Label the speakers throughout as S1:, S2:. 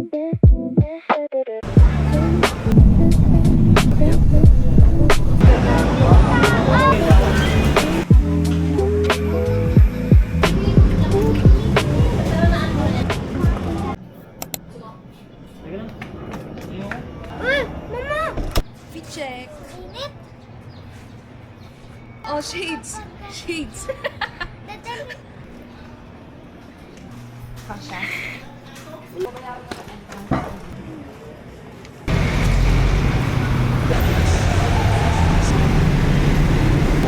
S1: Check. Oh, shades. Shades. Kasha.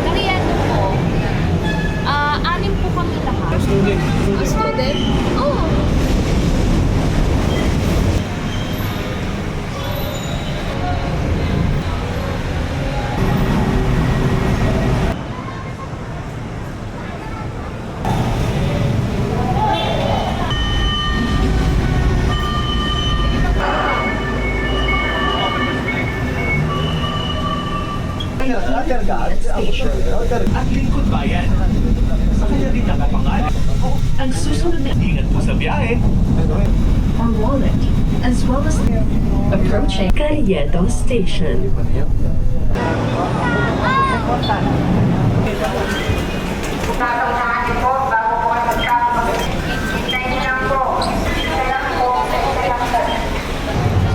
S1: Kariyato po. Anim po kami lahat.
S2: Student.
S1: Student? Oo.
S3: At lingkod bayan. Sa kanya din nakapangalan. Ang susunod na ingat po sa biyahe.
S4: Or wallet, as well as approaching Carriedo Station.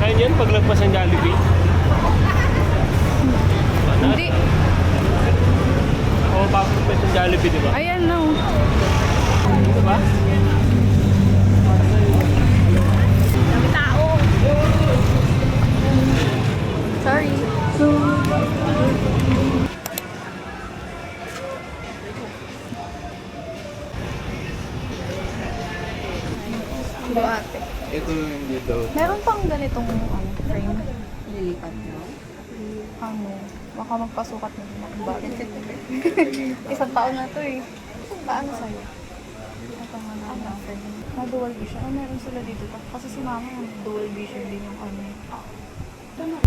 S2: Saan yan? Paglagpas ng Jollibee?
S1: Hindi.
S2: Oo, paglagpas ng Jollibee, di ba?
S1: Ayan no.
S2: Di ba?
S1: Dami tao. Sorry. Ate.
S5: Ito yung dito.
S1: Meron pang ganitong frame. Lilipat mo? Baka magpasukat na din ako bakit. Isang taon na to eh. Paano sa'yo? Ito nga na frame. Na dual vision. Oh, meron sila dito. Kasi si mama dual vision din yung ano. Ito na.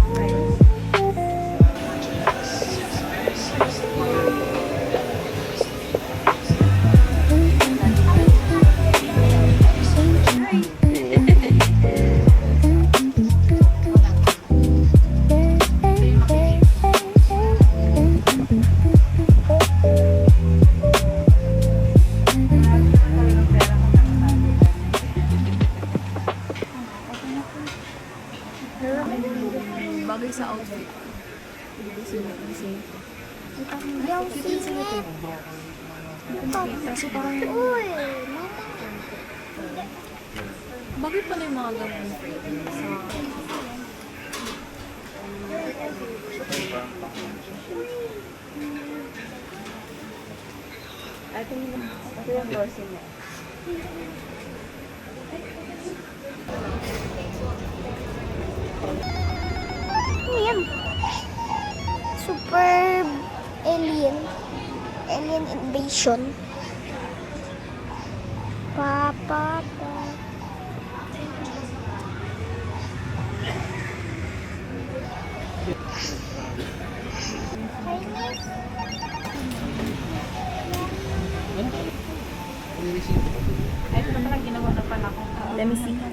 S1: Bagay sa outfit. Ayaw singit. Kasi parang... Uy! Bagay pala yung mga ganun. Ito yung dorsey niya.
S6: Ano yan? Super alien. Alien invasion. Papa.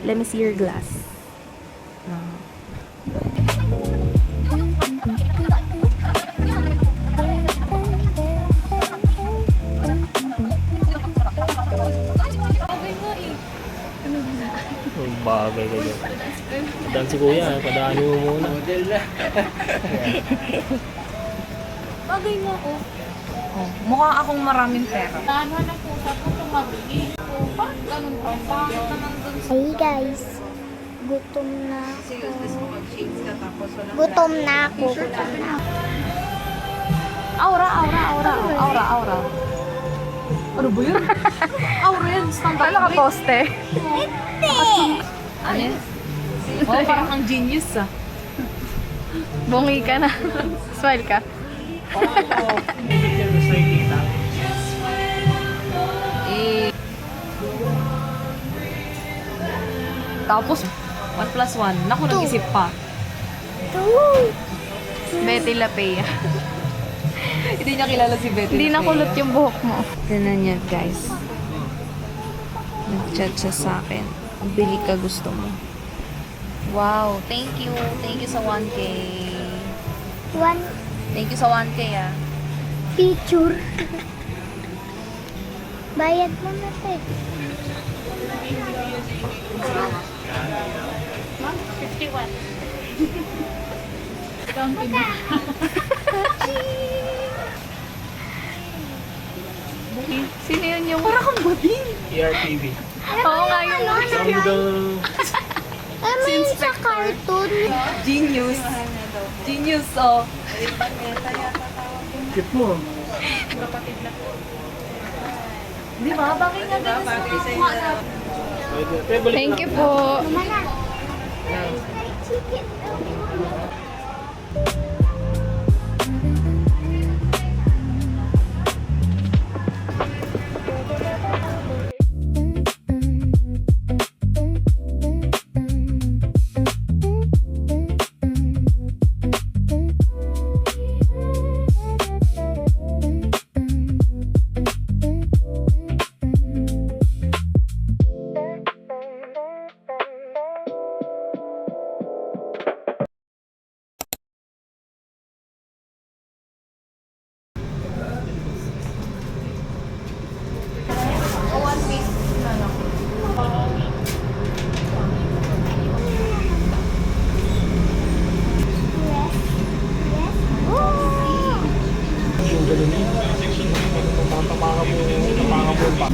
S1: Let me see your glass.
S2: Ang bagay ka dyan. Padaan si kuya, padaan mo muna. Model na.
S1: Bagay nga ako.
S7: Oh, mukha akong maraming pera.
S1: Ano na po sa tumabili? Bakit ganun pa? Bakit naman dun sa...
S6: Hey guys. Gutom na ako. Gutom na ako.
S1: Aura. Ano ba yun? Aura yan. Standard. Ano ka poste?
S6: Hindi!
S1: Ano yan? Oh, parang ang genius ah. Bungi ka na. Smile ka.
S7: Tapos, 1 plus 1. Naku, nag-isip pa.
S1: Betty Lapea.
S7: Hindi niya kilala si Betty.
S1: Hindi nakulot yung buhok mo.
S7: Tignan niya, guys. Nag-chat siya sa akin. Bili ka, gusto mo. Wow, thank you. Thank you sa 1K.
S6: One
S7: Thank you sa 1K ah.
S6: picture. Bayad mo na tayo.
S1: Sino yun yung parang kang buding?
S2: ERTV.
S1: Oo nga yung
S2: Sabi daw,
S6: May sa cartoon.
S7: Genius. Genius, oh.
S2: cute mo.
S7: Di ba? Bagay nga din sa mukha na.
S2: Pwede balik
S1: Thank
S2: na.
S1: you po.
S6: Mana? Chicken.
S2: Yung ganun yun. Tapangan mo pa.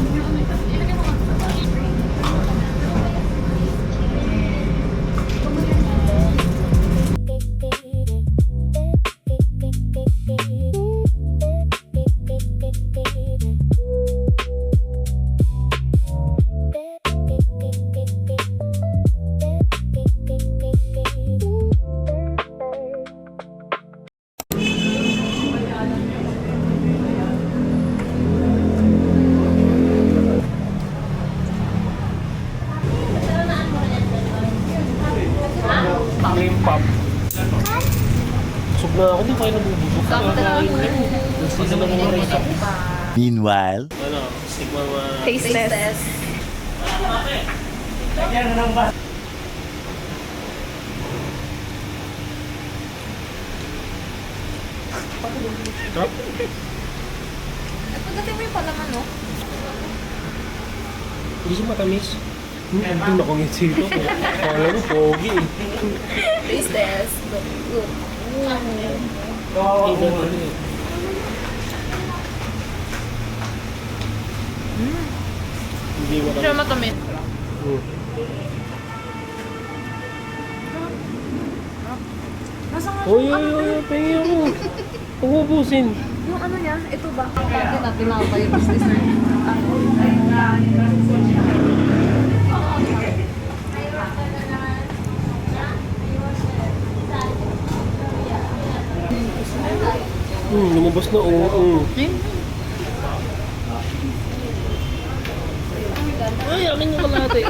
S2: Cream pop. Busog na ako, hindi kayo nabubusog. Gusto na mga rito.
S5: Meanwhile,
S2: Ano, stigma mga...
S1: Taste test.
S2: Drop.
S7: Pagdating mo yung palaman, no?
S2: Hindi siya matamis. Ang nakongit dito. Kala mo, pogi eh.
S7: Taste test. Good.
S2: Iba na rin eh. Hindi mo
S7: Siya matamis.
S2: Uy, pengi ako. Ubusin.
S7: Yung ano niya, ito ba? Pati na tinapay yung dessert.
S2: Lumabas na, oo. Ay, akin yung kalate.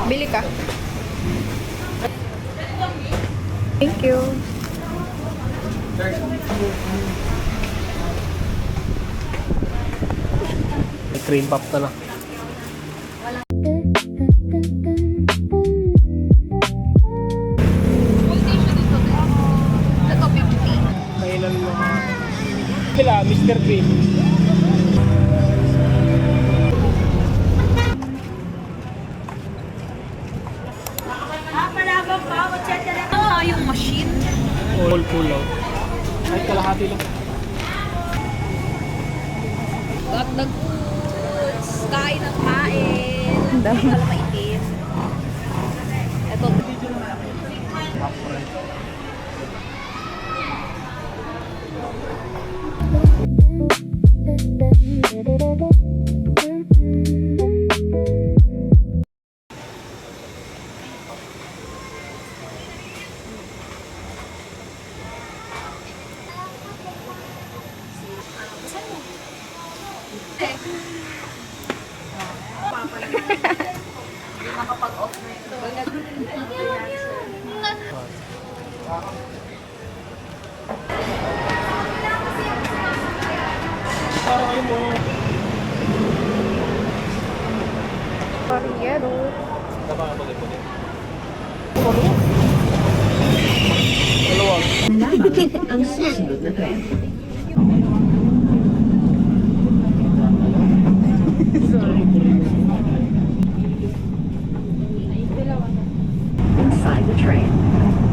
S1: Bili ka. Thank you.
S2: May cream pop na lang.
S1: Ito 50.
S2: Kailan mo? Sila, Mr. Cream.
S7: Ah, yung machine.
S2: All full out. Kahit kalahati lang.
S7: Got the goods. Kain ng kain.
S1: Ang dami.
S7: Wala maitin. Ito.
S1: Pariero.
S4: Na lamang ang susunod na tren. Inside the train.